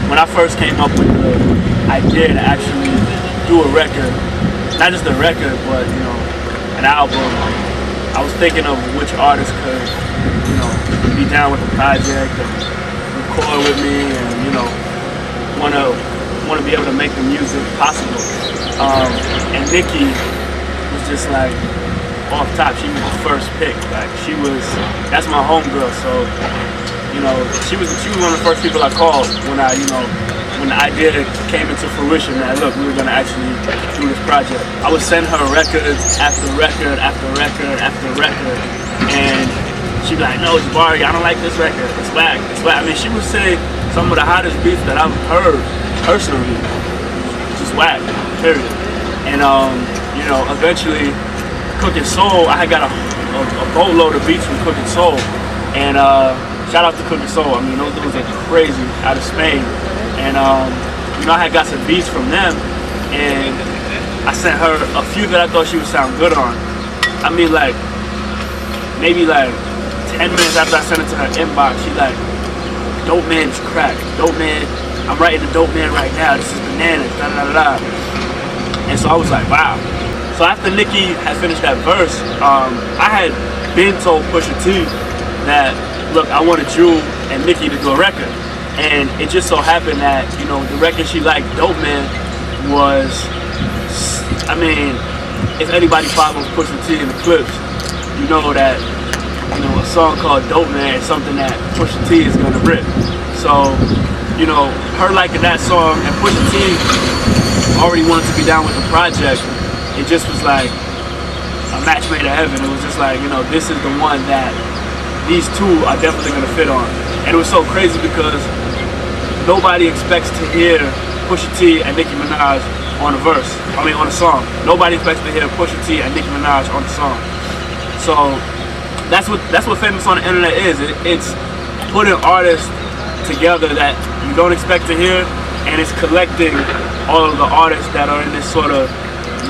when I first came up with the idea to actually do a record, not just a record, but an album, I was thinking of which artists could, be down with the project and record with me, and want to be able to make the music possible. And Nicki was just like off top. She was the first pick. Like that's my homegirl. So she was one of the first people I called when when the idea came into fruition that look, we were gonna actually do this project. I would send her records after record after record after record, and she'd be like, "No, Jabari, I don't like this record. It's whack. It's whack." I mean, she would say some of the hottest beats that I've heard personally, just whack. Period. And eventually, Cookin Soul, I had got a boatload of beats from Cookin Soul, and shout out to Cookin Soul. I mean, those dudes are crazy out of Spain. And I had got some beats from them, and I sent her a few that I thought she would sound good on. I mean, maybe 10 minutes after I sent it to her inbox, she's like, "Dopeman's crack. Dopeman, I'm writing the Dopeman right now. This is bananas, da da da da." And so I was like, wow. So after Nicki had finished that verse, I had been told Pusha T that, look, I wanted you and Nicki to do a record. And it just so happened that, the record she liked, Dopeman, was, I mean, if anybody follows Pusha T in the clips, you know that, a song called Dopeman is something that Pusha T is gonna rip. So, her liking that song and Pusha T already wanted to be down with the project, it just was like a match made in heaven. It was just like, this is the one that these two are definitely gonna fit on. And it was so crazy because nobody expects to hear Pusha T and Nicki Minaj on a verse. I mean, on a song. Nobody expects to hear Pusha T and Nicki Minaj on the song. So that's what famous on the internet is. It's putting artists together that you don't expect to hear, and it's collecting all of the artists that are in this sort of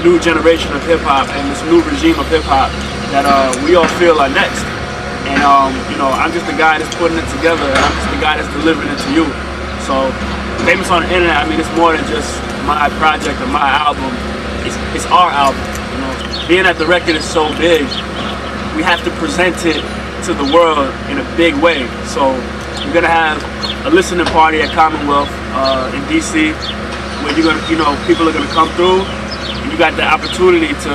new generation of hip hop and this new regime of hip hop that we all feel are next. And I'm just the guy that's putting it together, and I'm just the guy that's delivering it to you. So, famous on the internet, I mean, it's more than just my project or my album. It's our album. Being that the record is so big, we have to present it to the world in a big way. So, we're gonna have a listening party at Commonwealth in DC, where people are gonna come through, and you got the opportunity to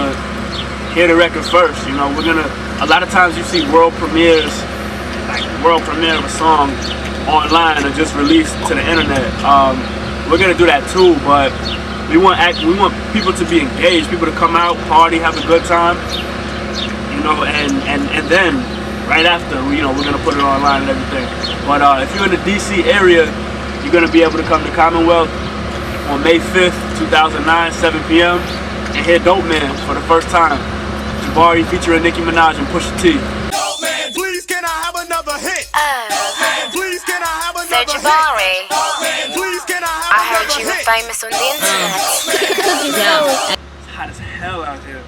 hear the record first. A lot of times you see world premiere of a song online or just released to the internet. We're gonna do that too, but we want people to be engaged, people to come out, party, have a good time, and then right after, we're gonna put it online and everything. But if you're in the DC area, you're gonna be able to come to Commonwealth on May 5th, 2009, 7 p.m. and hear Dopeman for the first time. Jabari featuring Nicki Minaj and Pusha T. Dopeman, please can I have another hit? Dopeman, please can I have another hit? Jabari, please can I have heard you were famous on the internet. It's hot as hell out here.